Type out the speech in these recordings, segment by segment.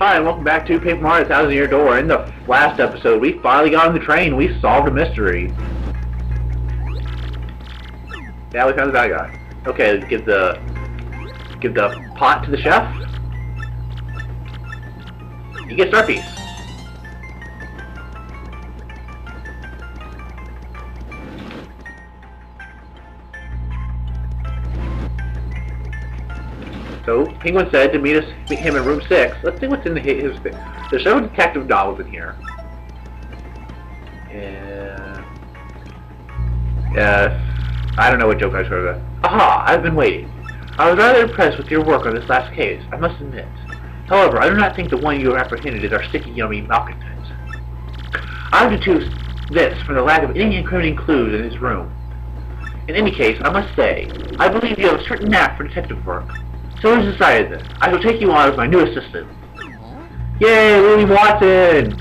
Hi, and welcome back to Paper Mario Thousand Year Door. In the last episode, we finally got on the train. We solved a mystery. Yeah, we found the bad guy. Okay, give the pot to the chef. You get star piece. So, Penguin said to meet him in room 6. Let's see what's in his thing. There's no detective novels in here. And... I don't know what joke I was going to. Aha! I've been waiting. I was rather impressed with your work on this last case, I must admit. However, I do not think the one you apprehended is our sticky, yummy malcontent. I have deduced this from the lack of any incriminating clues in his room. In any case, I must say, I believe you have a certain knack for detective work. So it is decided then. I shall take you on as my new assistant. Yay, Lily Watson!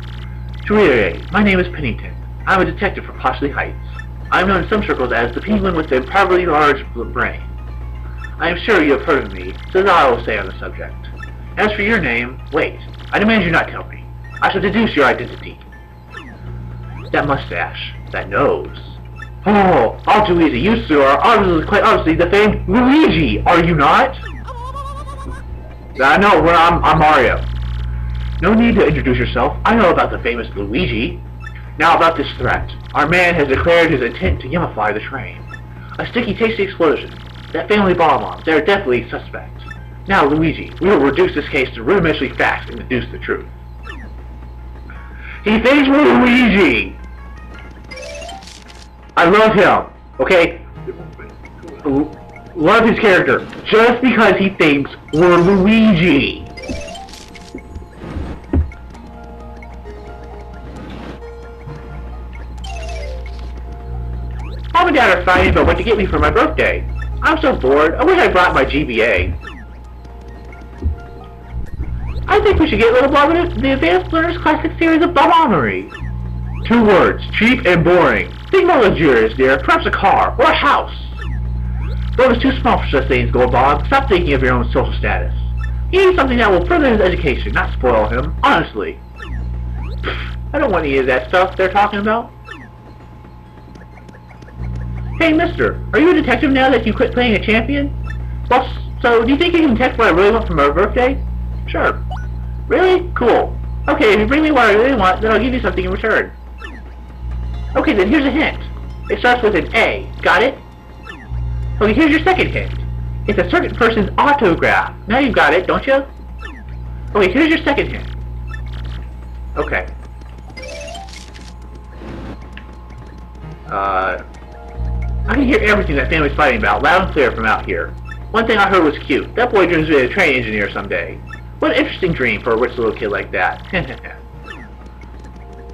To reiterate, my name is Pennington. I'm a detective from Poshley Heights. I am known in some circles as the penguin with the improbably large brain. I am sure you have heard of me, so that I will say on the subject. As for your name, wait. I demand you not tell me. I shall deduce your identity. That mustache. That nose. Oh, all too easy. You, sir, are quite obviously the famed Luigi, are you not? No, I'm Mario. No need to introduce yourself. I know about the famous Luigi. Now about this threat. Our man has declared his intent to yumify the train. A sticky, tasty explosion. That family bomb. They're definitely suspects. Now, Luigi, we will reduce this case to rudimentary facts and deduce the truth. He thinks we're Luigi! I love him, okay? Love his character, just because he thinks we're Luigi. Mom and Dad are fighting about what to get me for my birthday. I'm so bored, I wish I brought my GBA. I think we should get Little Bob the Advanced Learners Classic Series of Bob-omery. 2 words, cheap and boring. Think more luxurious, dear, perhaps a car, or a house. Bob is too small for such things, Gold Bob. Stop thinking of your own social status. He needs something that will further his education, not spoil him, honestly. I don't want any of that stuff they're talking about. Hey, mister, are you a detective now that you quit playing a champion? Well, so, do you think you can detect what I really want for my birthday? Sure. Really? Cool. Okay, if you bring me what I really want, then I'll give you something in return. Okay, then here's a hint. It starts with an A. Got it? Okay, here's your second hint. It's a certain person's autograph. Now you've got it, don't you? Okay, here's your second hint. Okay. I can hear everything that family's fighting about, loud and clear from out here. One thing I heard was cute. That boy dreams of being a train engineer someday. What an interesting dream for a rich little kid like that.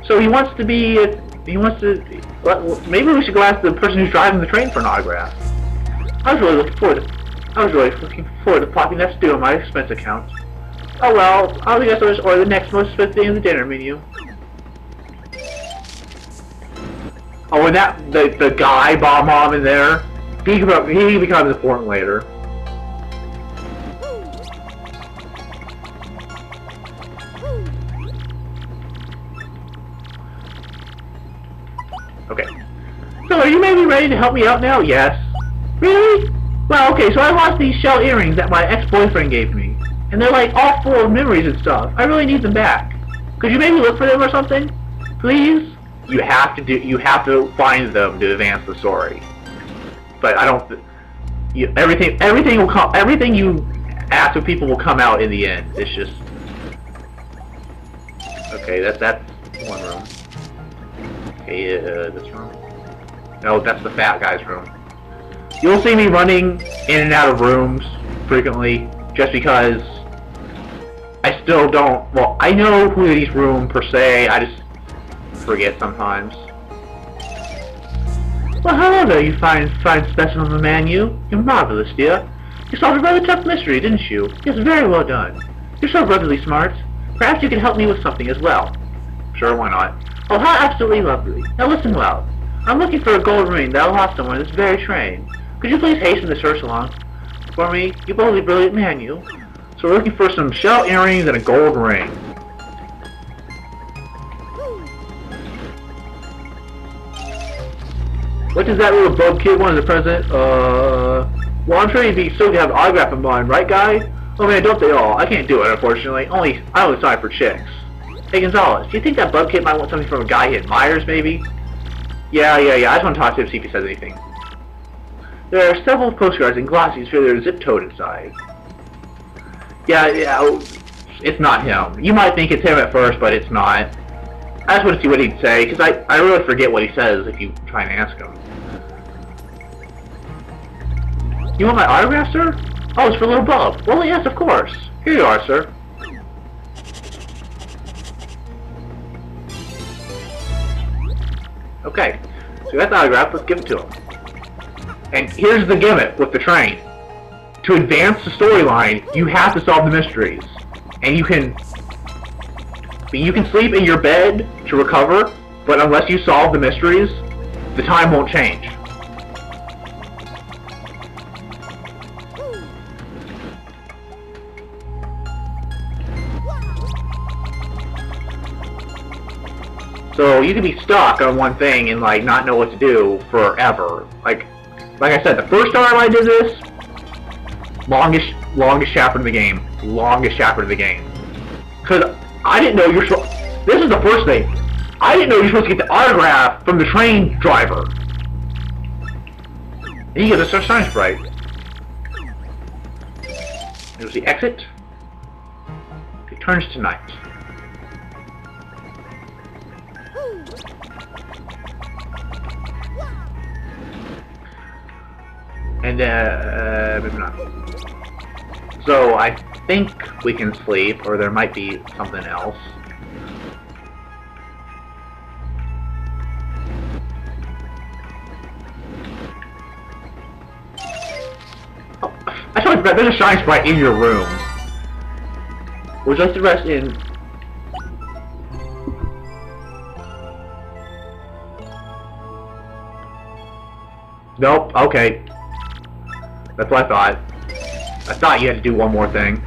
So he wants to be... Well, maybe we should go ask the person who's driving the train for an autograph. I was really looking forward to plopping that stew on my expense account. Oh well, I guess I'll just order the next most expensive thing in the dinner menu. Oh, and the guy bomb in there, he becomes important later. Okay. So are you maybe ready to help me out now? Yes. Really? Well, okay, so I lost these shell earrings that my ex-boyfriend gave me. And they're like all full of memories and stuff. I really need them back. Could you maybe look for them or something? Please? You have to find them to advance the story. But I don't everything you ask of people will come out in the end. It's just okay, that's one room. Okay, this room. No, that's the fat guy's room. You'll see me running in and out of rooms frequently, just because I still don't... Well, I know who these rooms per se, I just forget sometimes. Well, hello there, you fine specimen of a man, you. You're marvelous, dear. You solved a rather tough mystery, didn't you? Yes, very well done. You're so brotherly smart. Perhaps you can help me with something as well. Sure, why not? Oh, how absolutely lovely. Now listen well. I'm looking for a gold ring that I lost somewhere in this very train. Could you please hasten the search along for me? You boldly brilliant man, you. So we're looking for some shell earrings and a gold ring. What does that little bug kid want as a present? Well, I'm sure you'd be so to have an autograph of mine, right, guy? Oh man, don't they all? I can't do it, unfortunately. I only sign for chicks. Hey, Gonzalez, do you think that bug kid might want something from a guy he admires, maybe? Yeah. I just want to talk to him, see if he says anything. There are several postcards and glossies for their zip-toed inside. Yeah, it's not him. You might think it's him at first, but it's not. I just want to see what he'd say, because I really forget what he says if you try and ask him. You want my autograph, sir? Oh, it's for little Bub. Well, yes, of course. Here you are, sir. Okay, so that's the autograph. Let's give it to him. And here's the gimmick with the train. To advance the storyline, you have to solve the mysteries. And you can sleep in your bed to recover, but unless you solve the mysteries, the time won't change. So you can be stuck on one thing and like not know what to do forever. Like I said, the first time I did this, longest chapter in the game. Longest chapter in the game. Because I didn't know you're supposed... This is the first thing. I didn't know you're supposed to get the autograph from the train driver. And you get a shine sprite. There's the exit. It turns to night. And, maybe not. So, I think we can sleep, or there might be something else. Oh, I totally forgot, there's a shine sprite in your room. Would you like to rest in... Nope, okay. That's what I thought. I thought you had to do one more thing.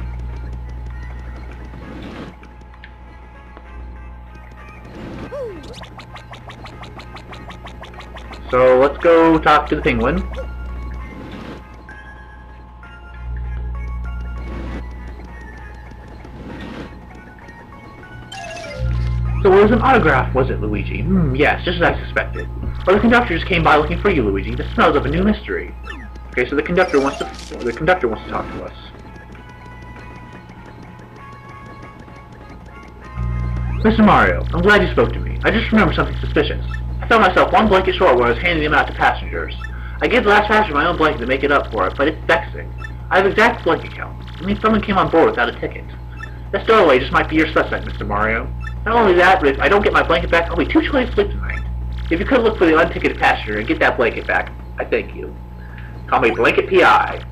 So let's go talk to the penguin. So it was an autograph, was it, Luigi? Yes, just as I suspected. Well, the conductor just came by looking for you, Luigi. The smells of a new mystery. Okay, so the conductor wants to talk to us. Mr. Mario, I'm glad you spoke to me. I just remembered something suspicious. I found myself one blanket short when I was handing them out to passengers. I gave the last passenger my own blanket to make it up for it, but it's vexing. I have exact blanket count. I mean, someone came on board without a ticket. That stowaway just might be your suspect, Mr. Mario. Not only that, but if I don't get my blanket back, I'll be too chilly to sleep tonight. If you could look for the unticketed passenger and get that blanket back, I thank you. Call me Blanket P.I.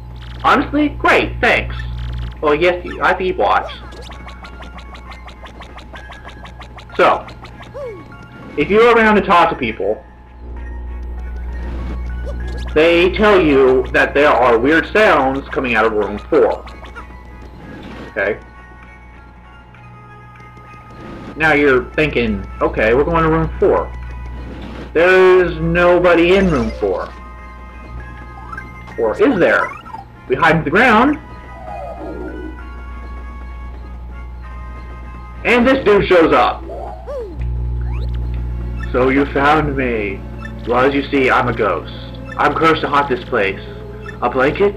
Honestly? Great, thanks. Well, yes, I keep watch. So, if you're around to talk to people, they tell you that there are weird sounds coming out of room 4. Okay? Now you're thinking, okay, we're going to room 4. There's nobody in room 4. Or is there? We hide in the ground. And this dude shows up. So you found me. Well, as you see, I'm a ghost. I'm cursed to haunt this place. A blanket?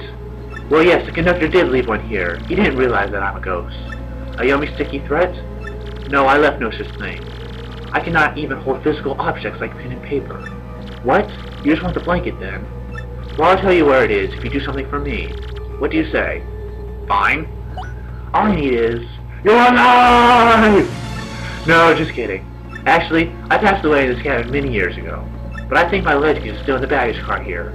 Well, yes, the conductor did leave one here. He didn't realize that I'm a ghost. A yummy sticky threat? No, I left no such thing. I cannot even hold physical objects like pen and paper. What? You just want the blanket then? Well, I'll tell you where it is if you do something for me. What do you say? Fine. All I need is... You're alive! No, just kidding. Actually, I passed away in this cabin many years ago. But I think my leg is still in the baggage car here.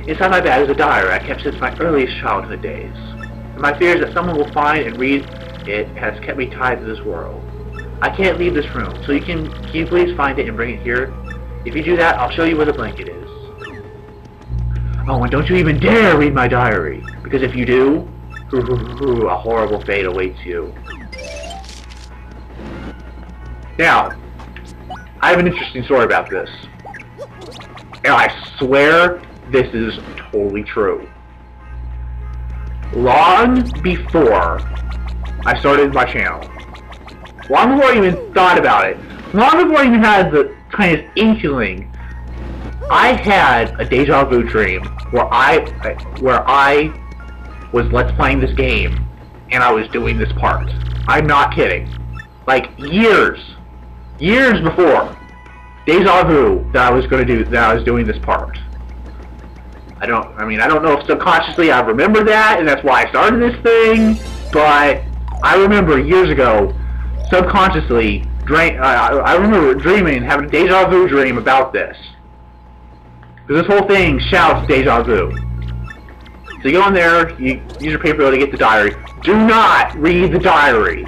Inside my bag is a diary I kept since my earliest childhood days. And my fears that someone will find and read it has kept me tied to this world. I can't leave this room, so can you please find it and bring it here? If you do that, I'll show you where the blanket is. Oh, and don't you even dare read my diary, because if you do, A horrible fate awaits you. Now, I have an interesting story about this. And I swear this is totally true. Long before I started my channel, long before I even thought about it, long before I even had the kind of inkling, I had a deja vu dream where I was let's playing this game and I was doing this part. I'm not kidding. Like years before, deja vu that I was doing this part. I don't know if subconsciously I remember that and that's why I started this thing, but I remember years ago, subconsciously, I remember dreaming, having a deja vu dream about this. Because this whole thing shouts deja vu. So you go in there, you use your paper to get the diary. Do not read the diary.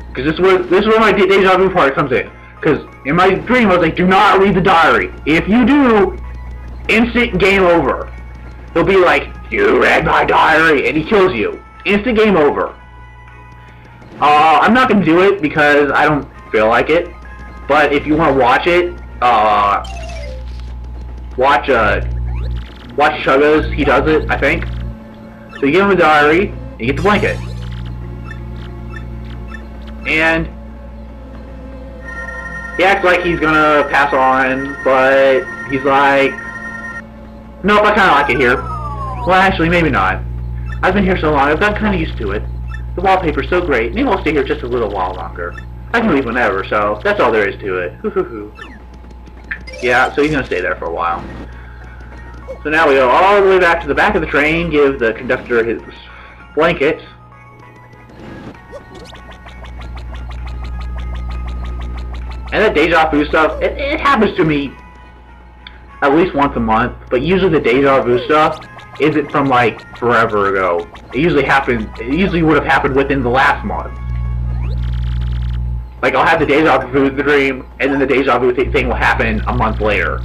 Because this is where my deja vu part comes in. Because in my dream I was like, do not read the diary. If you do, instant game over. He'll be like, you read my diary, and he kills you. Instant game over. I'm not going to do it because I don't feel like it. But if you want to watch it, watch Chugga's, he does it, I think. So you give him a diary, and you get the blanket. And he acts like he's gonna pass on, but he's like, nope, I kinda like it here. Well, actually, maybe not. I've been here so long, I've gotten kinda used to it. The wallpaper's so great, maybe I'll stay here just a little while longer. I can leave whenever, so that's all there is to it. Hoo hoo hoo. Yeah, so he's gonna stay there for a while. So now we go all the way back to the back of the train, give the conductor his blanket. And that deja vu stuff, it happens to me at least once a month, but usually the deja vu stuff isn't from like forever ago. It usually would have happened within the last month. Like I'll have the deja vu dream, and then the deja vu thing will happen a month later.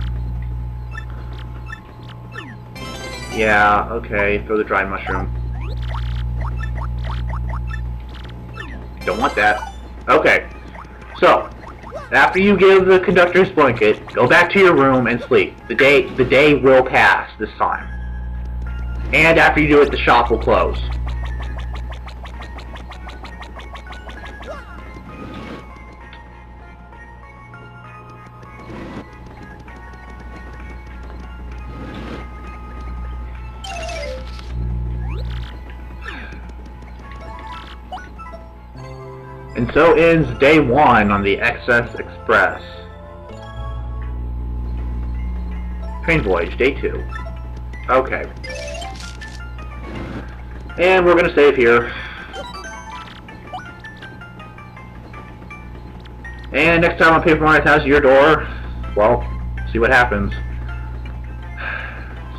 Yeah, okay, throw the dried mushroom. Don't want that. Okay, so after you give the conductor his blanket, go back to your room and sleep. The day will pass this time. And after you do it, the shop will close. And so ends day 1 on the XS Express. Train voyage, day 2. Okay. And we're gonna save here. And next time on Paper Mario House, your door, well, see what happens.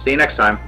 See you next time.